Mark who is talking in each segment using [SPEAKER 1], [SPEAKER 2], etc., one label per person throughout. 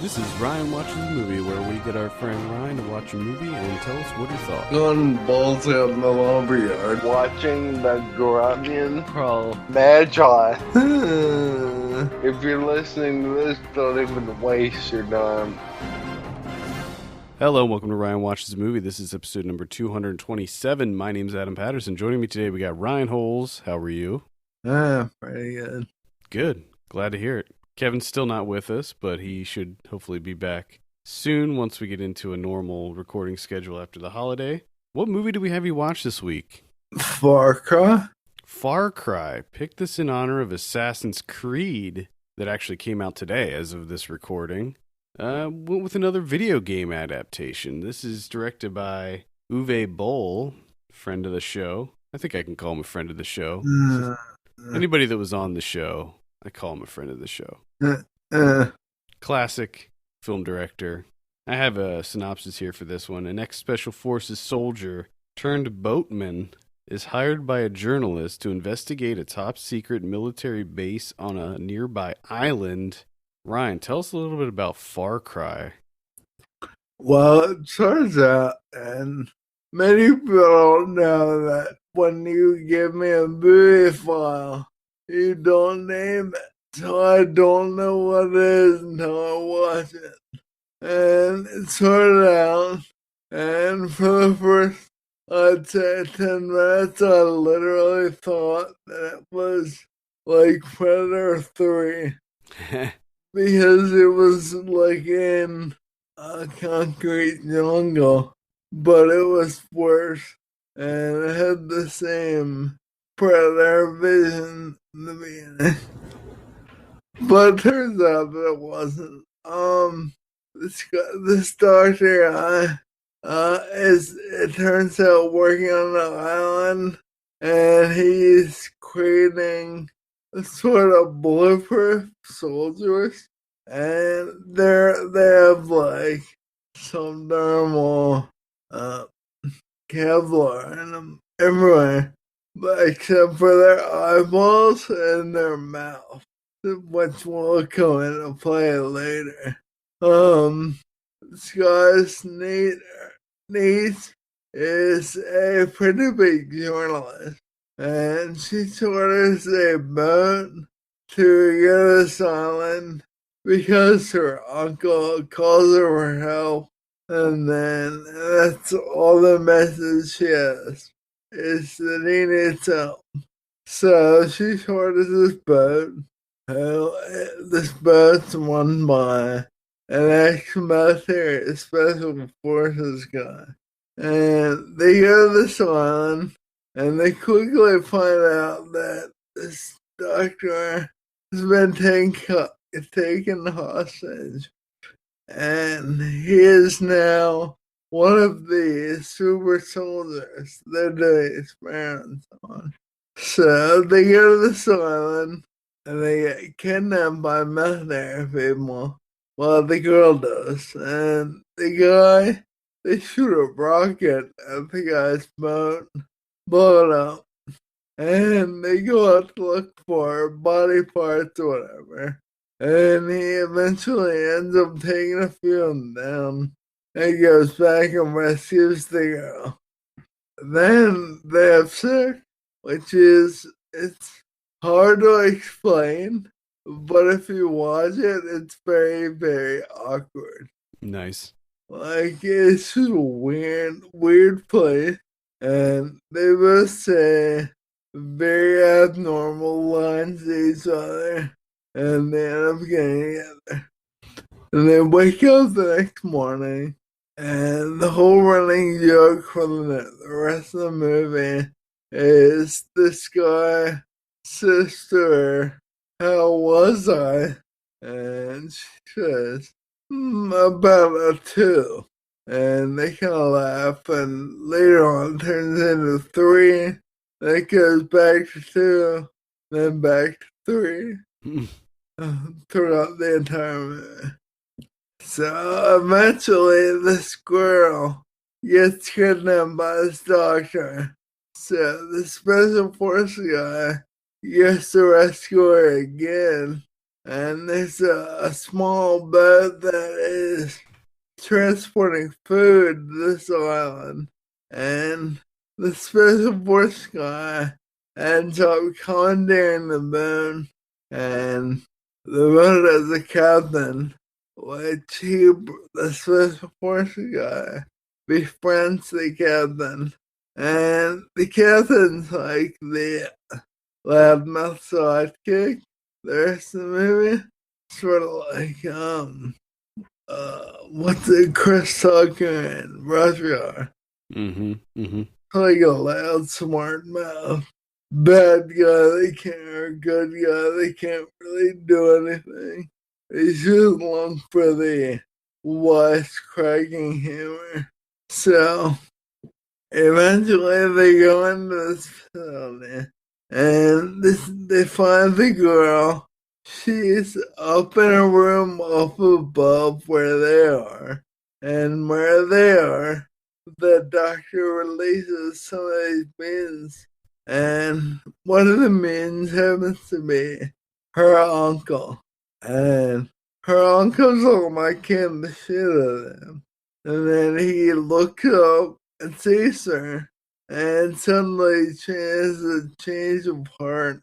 [SPEAKER 1] This is Ryan Watches a Movie, where we get our friend Ryan to watch a movie and tell us what he thought.
[SPEAKER 2] Gun balls out in the lumberyard.
[SPEAKER 3] Watching the Grunion Pro Magi. If you're listening to this, don't even waste your time.
[SPEAKER 1] Hello and welcome to Ryan Watches a Movie. This is episode number 227. My name's Adam Patterson. Joining me today, we got Ryan Holes. How are you?
[SPEAKER 2] Pretty good.
[SPEAKER 1] Good. Glad to hear it. Kevin's still not with us, but he should hopefully be back soon once we get into a normal recording schedule after the holiday. What movie do we have you watch this week?
[SPEAKER 2] Far Cry?
[SPEAKER 1] Far Cry. Picked this in honor of Assassin's Creed that actually came out today as of this recording. Went with another video game adaptation. This is directed by Uwe Boll, friend of the show. I think I can call him a friend of the show. Anybody that was on the show, I call him a friend of the show. Classic film director. I have a synopsis here for this one. An ex-Special Forces soldier turned boatman is hired by a journalist to investigate a top-secret military base on a nearby island. Ryan, tell us a little bit about Far Cry.
[SPEAKER 2] Well, it turns out, and many people don't know that when you give me a movie file, you don't name it. So I don't know what it is until I watch it. And it started out, and for the first, I'd say 10 minutes, I literally thought that it was like Predator 3. Because it was like in a concrete jungle, but it was worse, and it had the same Predator vision in the beginning. But it turns out that it wasn't. This doctor is, it turns out, working on the island, and he's creating a sort of bulletproof soldiers, and they have like some thermal Kevlar in them everywhere, but except for their eyeballs and their mouth, which will come into play later. This guy's niece is a pretty big journalist, and she orders a boat to get this island because her uncle calls her for help, and then that's all the message she has, is that he needs help. So she orders this boat. This boat's run by an ex-military special forces guy, and they go to this island, and they quickly find out that this doctor has been taken hostage, and he is now one of the super soldiers they're doing experiments on. So they go to this island, and they get kidnapped by military people. Well, the girl does, and they shoot a rocket at the guy's boat, blow it up, and they go out to look for body parts or whatever, and he eventually ends up taking a few of them down, and goes back and rescues the girl. Then they have sex, which is, it's hard to explain, but if you watch it, it's very, very awkward.
[SPEAKER 1] Nice.
[SPEAKER 2] Like, it's just a weird place, and they both say very abnormal lines to each other, and they end up getting together. And they wake up the next morning, and the whole running joke for the rest of the movie is this guy, sister, how was I? And she says, about a 2. And they kind of laugh, and later on it turns into 3. Then it goes back to 2, then back to 3 throughout the entire movie. So eventually this girl gets kidnapped by this doctor. So the special forces guy gets to rescue her again, and there's a small boat that is transporting food to this island, and the special force guy ends up commandeering the boat, and the boat has a captain, which the special force guy, befriends the captain, and the captain's like the loudmouth sidekick. The rest of the movie, sort of like what's it, Chris Tucker and Russia. Like a loud, smart mouth. Bad guy, they can't, or good guy, they can't really do anything. He's just long for the wisecracking humor. So, eventually they go into this facility, and they find the girl. She's up in a room up above where they are, and where they are, the doctor releases some of these beans, and one of the beans happens to be her uncle, and her uncle's like him the shit out of them, and then he looks up and sees her, and suddenly she has a change of heart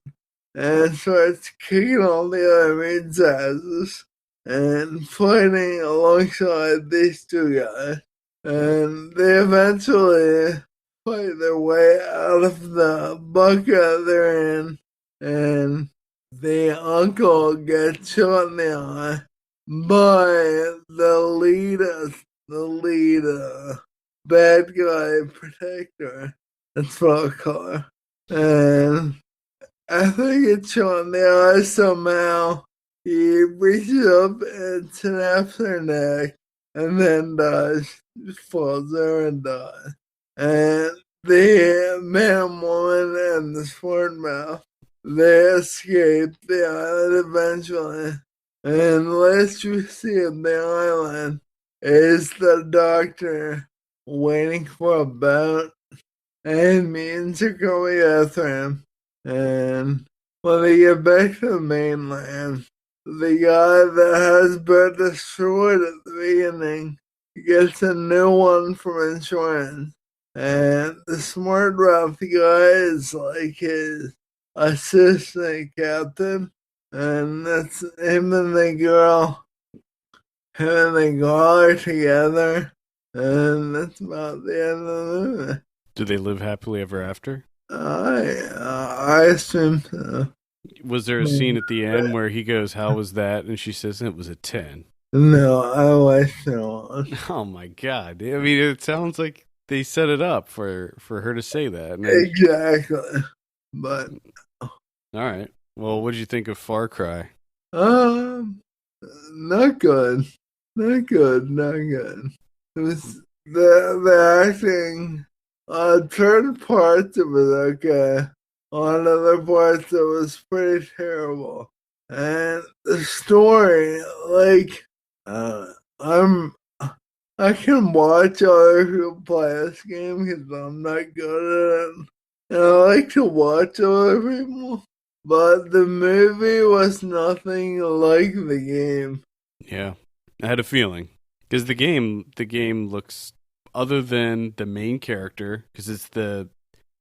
[SPEAKER 2] and starts kicking all the other men's asses and fighting alongside these two guys. And they eventually fight their way out of the bucket they're in, and the uncle gets shot in the eye by the lead bad guy protector. That's what I call her. And I think it's shot in the eye somehow. He reaches up and snaps her neck, and then dies. Just falls there and dies. And the man, woman, and the smart mouth, they escape the island eventually. And last we see of the island is the doctor waiting for a boat, and means are coming after him. And when they get back to the mainland, the guy that has been destroyed at the beginning gets a new one from insurance. And the smart rough guy is like his assistant captain. And that's him and the girl. Him and the girl are together. And that's about the end of the movie.
[SPEAKER 1] Do they live happily ever after?
[SPEAKER 2] I assume so.
[SPEAKER 1] Was there a scene at the end where he goes, "How was that?" and she says it was a 10?
[SPEAKER 2] No, I wish so.
[SPEAKER 1] Oh my god! I mean, it sounds like they set it up for her to say that.
[SPEAKER 2] Exactly, but
[SPEAKER 1] all right. Well, what did you think of Far Cry?
[SPEAKER 2] Not good, not good, not good. It was the acting. On certain parts it was okay. On other parts it was pretty terrible. And the story, like, I can watch other people play this game because I'm not good at it. And I like to watch other people. But the movie was nothing like the game.
[SPEAKER 1] Yeah, I had a feeling. Because the game looks, other than the main character, because it's the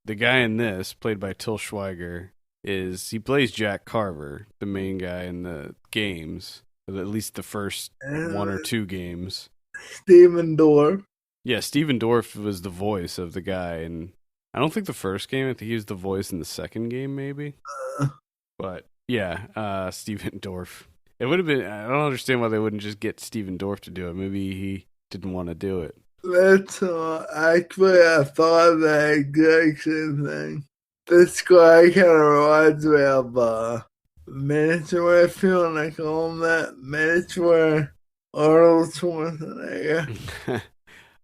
[SPEAKER 1] guy in this, played by Till Schweiger, he plays Jack Carver, the main guy in the games, at least the first one or two games.
[SPEAKER 2] Steven Dorff.
[SPEAKER 1] Yeah, Steven Dorff was the voice of the guy, and I don't think the first game, I think he was the voice in the second game, maybe. But yeah, Steven Dorff. It would have been, I don't understand why they wouldn't just get Steven Dorff to do it. Maybe he didn't want to do it.
[SPEAKER 2] That's actually, I thought that exact same thing. This guy kind of reminds me of miniature, I feel like I call him that. Miniature Arnold Schwarzenegger.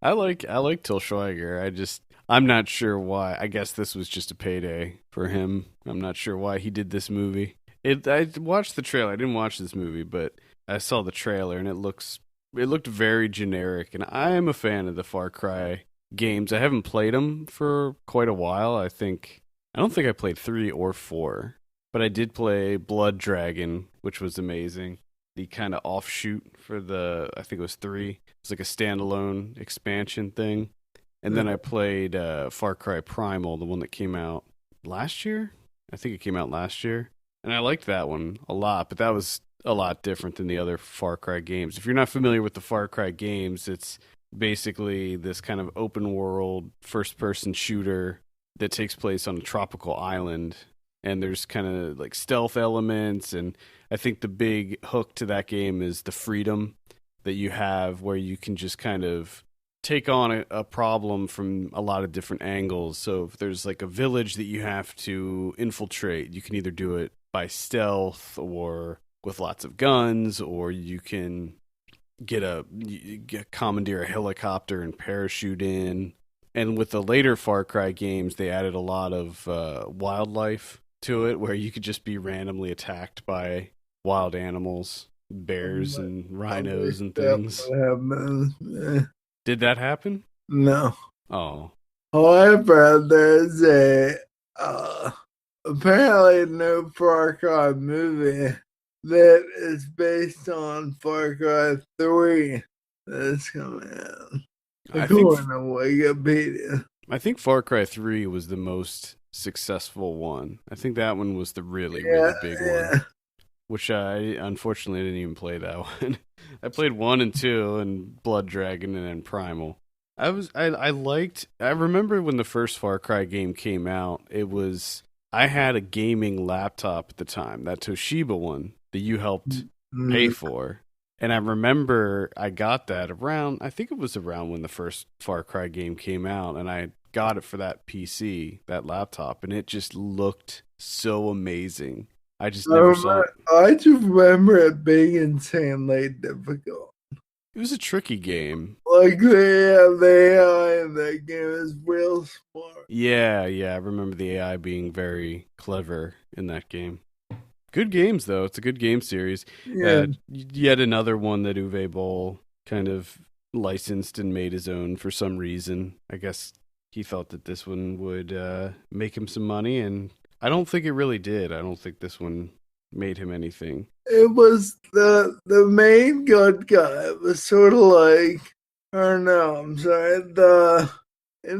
[SPEAKER 1] I like Till Schweiger. I'm not sure why. I guess this was just a payday for him. I'm not sure why he did this movie. I watched the trailer. I didn't watch this movie, but I saw the trailer and it looked very generic. And I am a fan of the Far Cry games. I haven't played them for quite a while. I don't think I played 3 or 4. But I did play Blood Dragon, which was amazing. The kind of offshoot for I think it was 3. It's like a standalone expansion thing. And then I played Far Cry Primal, the one that came out last year. I think it came out last year. And I liked that one a lot, but that was a lot different than the other Far Cry games. If you're not familiar with the Far Cry games, it's basically this kind of open world first person shooter that takes place on a tropical island. And there's kind of like stealth elements. And I think the big hook to that game is the freedom that you have where you can just kind of take on a problem from a lot of different angles. So if there's like a village that you have to infiltrate, you can either do it by stealth or with lots of guns, or you can commandeer a helicopter and parachute in. And with the later Far Cry games, they added a lot of wildlife to it, where you could just be randomly attacked by wild animals, bears and rhinos and things. Did that happen?
[SPEAKER 2] No.
[SPEAKER 1] Oh.
[SPEAKER 2] However, there's a apparently new Far Cry movie that is based on Far Cry 3 that's coming out. According to Wikipedia.
[SPEAKER 1] I think Far Cry 3 was the most successful one. I think that one was the really big one. Which I unfortunately didn't even play that one. I played 1 and 2 and Blood Dragon and then Primal. I remember when the first Far Cry game came out, I had a gaming laptop at the time, that Toshiba one that you helped pay for. And I remember I got that I think it was around when the first Far Cry game came out, and I got it for that PC, that laptop, and it just looked so amazing. I just never saw it.
[SPEAKER 2] I just remember it being insanely difficult.
[SPEAKER 1] It was a tricky game.
[SPEAKER 2] Like, the AI in that game is real smart.
[SPEAKER 1] Yeah, I remember the AI being very clever in that game. Good games, though. It's a good game series.
[SPEAKER 2] Yeah.
[SPEAKER 1] Yet another one that Uwe Boll kind of licensed and made his own for some reason. I guess he thought that this one would make him some money, and I don't think it really did. I don't think this one made him anything.
[SPEAKER 2] It was the main good guy. It was sort of like, in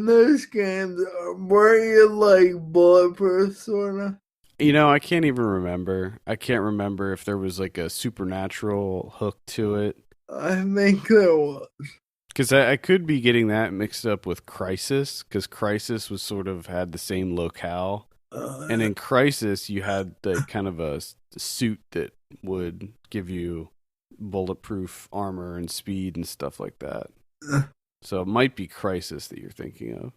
[SPEAKER 2] those games, were you like bulletproof, sort of?
[SPEAKER 1] I can't even remember. I can't remember if there was like a supernatural hook to it.
[SPEAKER 2] I think there was.
[SPEAKER 1] Because I could be getting that mixed up with Crysis, because Crysis was sort of had the same locale. And in Crysis, you had the kind of a suit that would give you bulletproof armor and speed and stuff like that. So it might be Crysis that you're thinking of.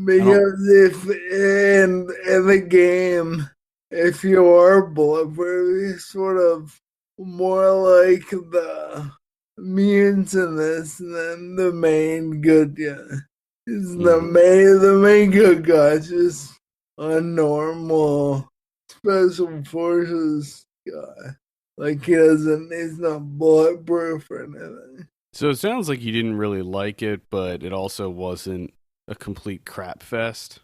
[SPEAKER 2] Because if in the game, if you are bulletproof, you're sort of more like the mutants in this than the main good guy. The main good guy is just a normal special forces guy. Like he's not bulletproof or anything.
[SPEAKER 1] So it sounds like you didn't really like it, but it also wasn't a complete crap fest.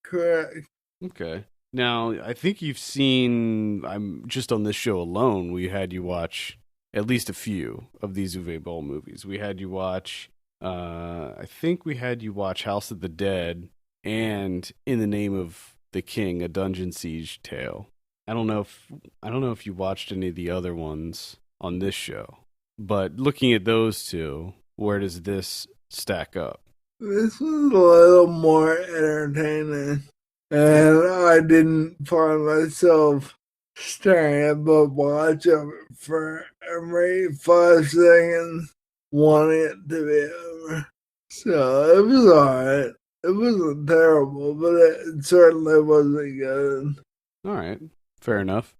[SPEAKER 2] Correct.
[SPEAKER 1] Okay. Now, I think you've seen, I'm just on this show alone, we had you watch at least a few of these Uwe Boll movies. We had you watch, I think we had you watch House of the Dead and In the Name of the King, A Dungeon Siege Tale. I don't know if you watched any of the other ones on this show, but looking at those two, where does this stack up?
[SPEAKER 2] This was a little more entertaining, and I didn't find myself staring at the watch of it for every 5 seconds, wanting it to be over. So it was alright. It wasn't terrible, but it certainly wasn't good.
[SPEAKER 1] Alright, fair enough.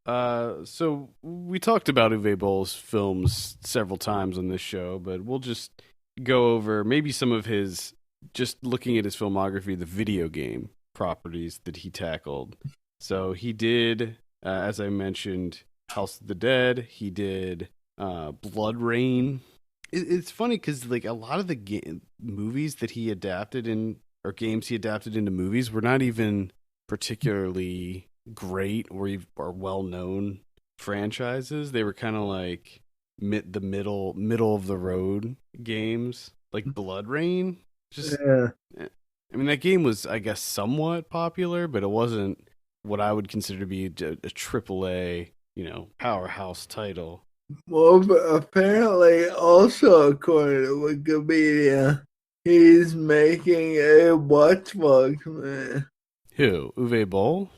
[SPEAKER 1] So we talked about Uwe Boll's films several times on this show, but we'll just go over maybe some of his, just looking at his filmography, the video game properties that he tackled. So he did, as I mentioned, House of the Dead. He did Blood Rain. It's funny because like a lot of the movies that he adapted in, or games he adapted into movies, were not even particularly great or are well known franchises. They were kind of like the middle of the road games, like Blood Rain. Just,
[SPEAKER 2] Yeah.
[SPEAKER 1] I mean, that game was, I guess, somewhat popular, but it wasn't what I would consider to be a triple A, powerhouse title.
[SPEAKER 2] Well, but apparently, also according to Wikipedia, he's making a Watch Dogs man.
[SPEAKER 1] Who? Uwe Boll?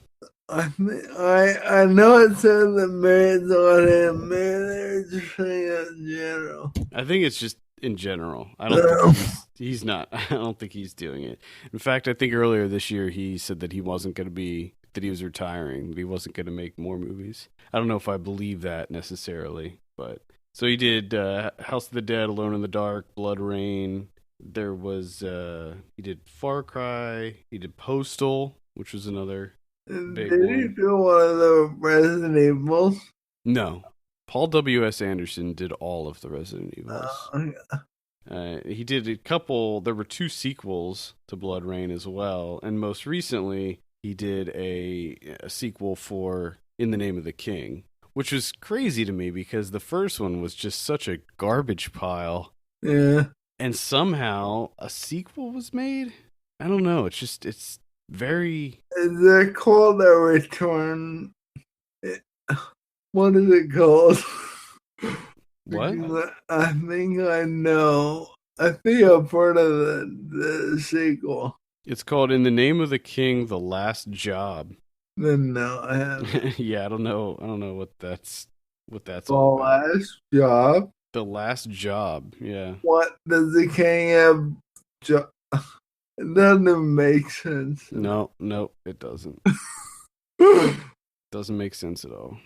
[SPEAKER 2] I know it says the merits on him, man. They're just saying in general.
[SPEAKER 1] I think it's just in general. I don't think he's not. I don't think he's doing it. In fact, I think earlier this year he said that he wasn't going to be, that he was retiring, that he wasn't going to make more movies. I don't know if I believe that necessarily, but so he did House of the Dead, Alone in the Dark, Blood Rain. There was he did Far Cry. He did Postal, which was another big
[SPEAKER 2] Did
[SPEAKER 1] one.
[SPEAKER 2] he do one of the Resident Evils?
[SPEAKER 1] No, Paul W.S. Anderson did all of the Resident Evils. He did a couple. There were 2 sequels to Blood Rain as well, and most recently he did a sequel for In the Name of the King, which was crazy to me because the first one was just such a garbage pile.
[SPEAKER 2] Yeah.
[SPEAKER 1] And somehow a sequel was made. I don't know. It's very.
[SPEAKER 2] Is it called a return? What is it called?
[SPEAKER 1] What?
[SPEAKER 2] I think I know. I think I've heard of the sequel.
[SPEAKER 1] It's called In the Name of the King: The Last Job.
[SPEAKER 2] Then no, I haven't.
[SPEAKER 1] Yeah, I don't know what that's
[SPEAKER 2] The
[SPEAKER 1] all about.
[SPEAKER 2] Last Job.
[SPEAKER 1] The Last Job. Yeah.
[SPEAKER 2] What does the king have? It doesn't make sense.
[SPEAKER 1] No, it doesn't. Doesn't make sense at all.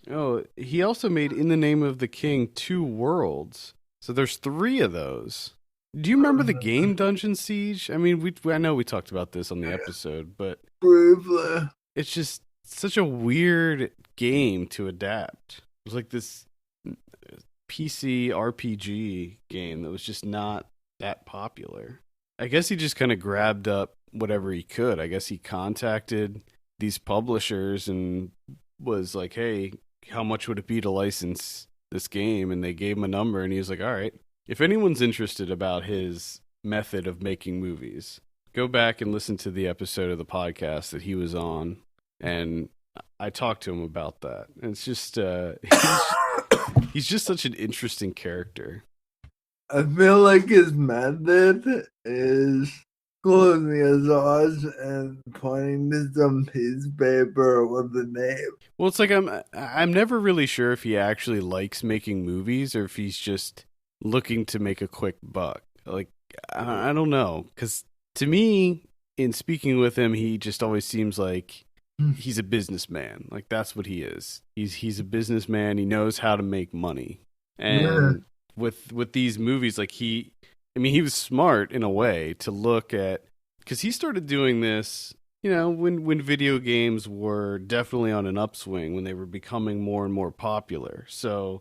[SPEAKER 1] Oh, he also made In the Name of the King 2 Worlds. So there's 3 of those. Do you remember the game Dungeon Siege? I mean, I know we talked about this on the episode, but
[SPEAKER 2] Briefly.
[SPEAKER 1] It's just such a weird game to adapt. It was like this PC RPG game that was just not that popular. I guess he just kind of grabbed up whatever he could. I guess he contacted these publishers and was like, hey, how much would it be to license this game? And they gave him a number, and he was like, all right. If anyone's interested about his method of making movies, go back and listen to the episode of the podcast that he was on, and I talked to him about that. And it's just, he's just such an interesting character.
[SPEAKER 2] I feel like his method is closing his eyes and pointing to some piece of paper with the name.
[SPEAKER 1] Well, it's like I'm never really sure if he actually likes making movies or if he's just looking to make a quick buck. Like, I don't know, because to me, in speaking with him, he just always seems like he's a businessman. Like, that's what he is. He's a businessman. He knows how to make money. And with these movies, like he was smart in a way to look at, because he started doing this, when video games were definitely on an upswing, when they were becoming more and more popular. So,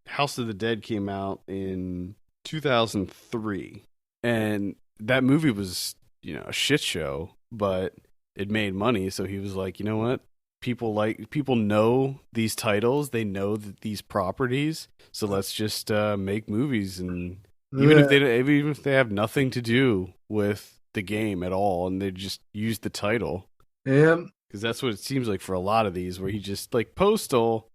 [SPEAKER 1] House of the Dead came out in 2003, and that movie was, a shit show, but it made money. So he was like, you know what? People know these titles, they know these properties, so let's just make movies, and even if they have nothing to do with the game at all, and they just use the title, because that's what it seems like for a lot of these, where he just Postal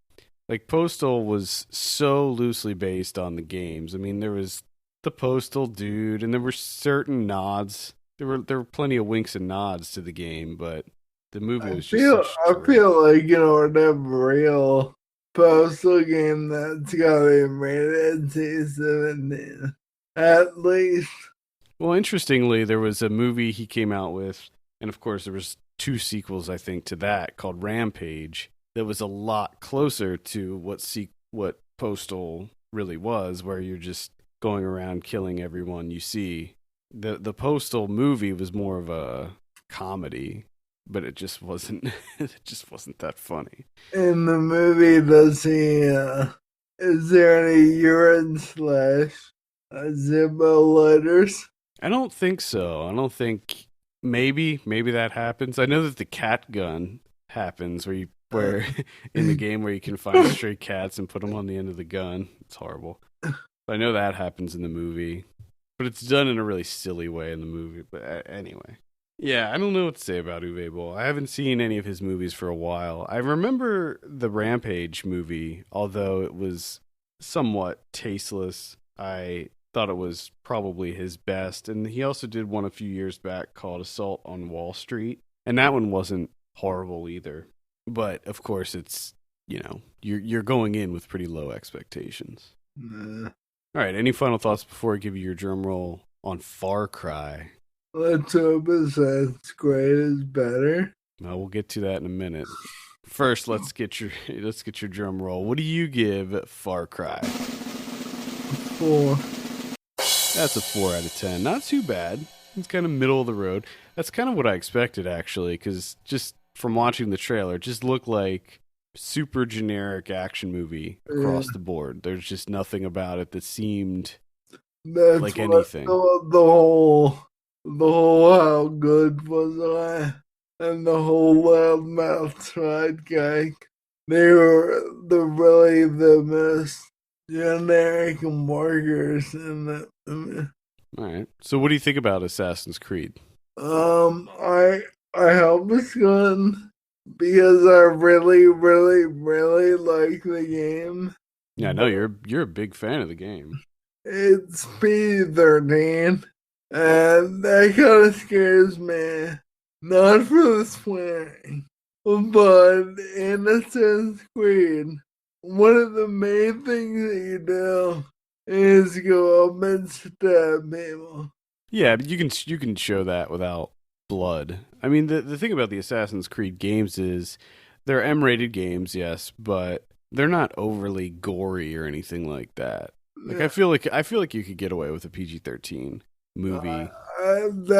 [SPEAKER 1] was so loosely based on the games. I mean, there was the Postal dude, and there were certain nods. There were plenty of winks and nods to the game, but the movie was
[SPEAKER 2] I feel like, that real Postal game that's gotta be rated T-17, at least.
[SPEAKER 1] Well, interestingly, there was a movie he came out with, and of course there was 2 sequels, I think, to that, called Rampage, that was a lot closer to what Postal really was, where you're just going around killing everyone you see. The Postal movie was more of a comedy, but it just wasn't that funny.
[SPEAKER 2] In the movie, is there any urine / Zippo letters?
[SPEAKER 1] I don't think so. I don't think maybe that happens. I know that the cat gun happens where in the game where you can find stray cats and put them on the end of the gun. It's horrible. I know that happens in the movie, but it's done in a really silly way in the movie. But anyway. Yeah, I don't know what to say about Uwe Boll. I haven't seen any of his movies for a while. I remember the Rampage movie, although it was somewhat tasteless. I thought it was probably his best. And he also did one a few years back called Assault on Wall Street. And that one wasn't horrible either. But, of course, it's, you're going in with pretty low expectations.
[SPEAKER 2] Nah.
[SPEAKER 1] All right, any final thoughts before I give you your drum roll on Far Cry?
[SPEAKER 2] Let's hope Assassin's Creed is better.
[SPEAKER 1] Well, we'll get to that in a minute. First, let's get your drum roll. What do you give Far Cry?
[SPEAKER 2] 4.
[SPEAKER 1] That's a 4 out of 10. Not too bad. It's kind of middle of the road. That's kind of what I expected, actually, because just from watching the trailer, it just looked like super generic action movie across the board. There's just nothing about it that seemed like anything.
[SPEAKER 2] The whole how good was I, and the whole loudmouth side gag. They're really the most generic markers in that movie.
[SPEAKER 1] All right. So what do you think about Assassin's Creed?
[SPEAKER 2] I hope it's good because I really, really, really like the game.
[SPEAKER 1] Yeah, I know you're a big fan of the game.
[SPEAKER 2] It's PG-13. And that kind of scares me. Not for the swearing, but in Assassin's Creed, one of the main things that you do is go up and stab people.
[SPEAKER 1] Yeah, but you can show that without blood. I mean, the thing about the Assassin's Creed games is they're M-rated games, yes, but they're not overly gory or anything like that. Like I feel like you could get away with a PG-13 movie.
[SPEAKER 2] That's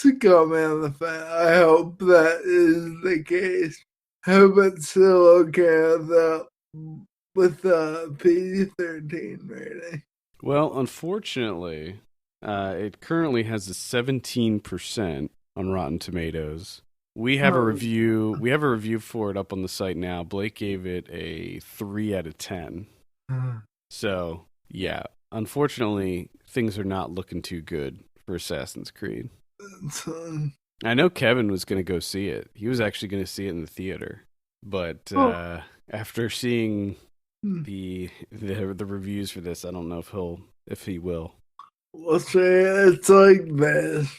[SPEAKER 2] a comment on the fact. I hope that is the case. Hope it's still okay with the PG-13 rating.
[SPEAKER 1] Well, unfortunately, it currently has a 17% on Rotten Tomatoes. We have a review. We have a review for it up on the site now. Blake gave it a 3 out of 10. So yeah, unfortunately, things are not looking too good for Assassin's Creed. I know Kevin was going to go see it. He was actually going to see it in the theater, but after seeing the reviews for this, I don't know if he will.
[SPEAKER 2] Let's say it's like this.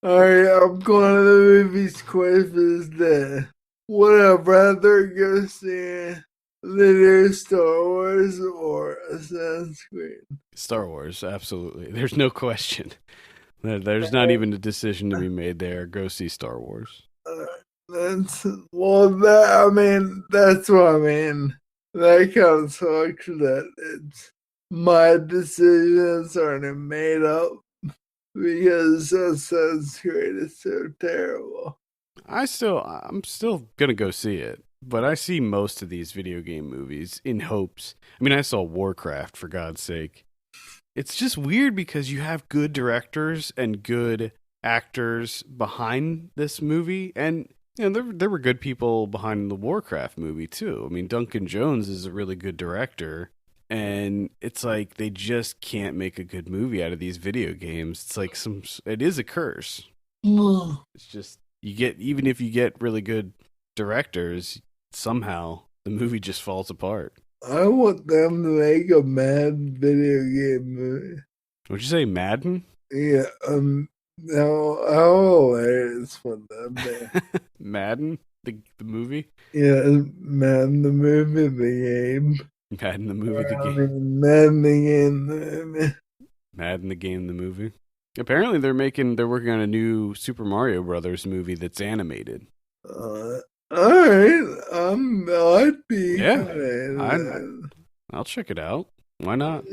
[SPEAKER 2] Alright, I'm going to the movies quiz day. Would I rather go see the new Star Wars or Assassin's Creed?
[SPEAKER 1] Star Wars, absolutely. There's no question. There's not even a decision to be made there. Go see Star Wars.
[SPEAKER 2] That's what I mean. That kind of sucks that it's my decisions aren't made up because Assassin's Creed is so terrible. I'm still gonna go see it. But I see most of these video game movies in hopes. I mean, I saw Warcraft, for God's sake. It's just weird because you have good directors and good actors behind this movie. And there were good people behind the Warcraft movie, too. I mean, Duncan Jones is a really good director. And it's like they just can't make a good movie out of these video games. It's like it is a curse. It's just, even if you get really good directors, somehow the movie just falls apart. I want them to make a Madden video game movie.
[SPEAKER 1] Would you say Madden?
[SPEAKER 2] Yeah, how hilarious would that be?
[SPEAKER 1] Madden? The movie?
[SPEAKER 2] Yeah, Madden the movie, the game.
[SPEAKER 1] Madden the movie, the game.
[SPEAKER 2] Madden the game, the movie.
[SPEAKER 1] Madden the game, the movie. Apparently they're working on a new Super Mario Brothers movie that's animated.
[SPEAKER 2] Alright, I'd be
[SPEAKER 1] I'll check it out. Why not?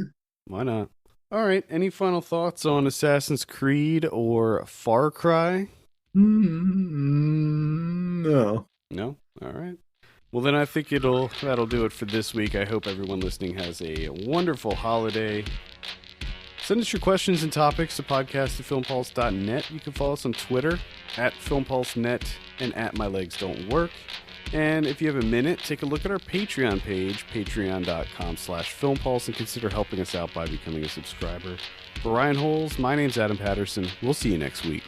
[SPEAKER 1] Alright, any final thoughts on Assassin's Creed or Far Cry?
[SPEAKER 2] No.
[SPEAKER 1] No? Alright. Well, then I think that'll do it for this week. I hope everyone listening has a wonderful holiday. Send us your questions and topics to podcast@filmpulse.net. You can follow us on Twitter @FilmPulseNet and @MyLegsDon'tWork. And if you have a minute, take a look at our Patreon page, patreon.com/FilmPulse, and consider helping us out by becoming a subscriber. For Ryan Holes, my name's Adam Patterson. We'll see you next week.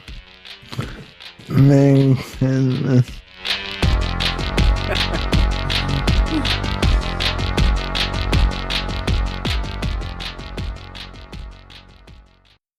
[SPEAKER 2] Man.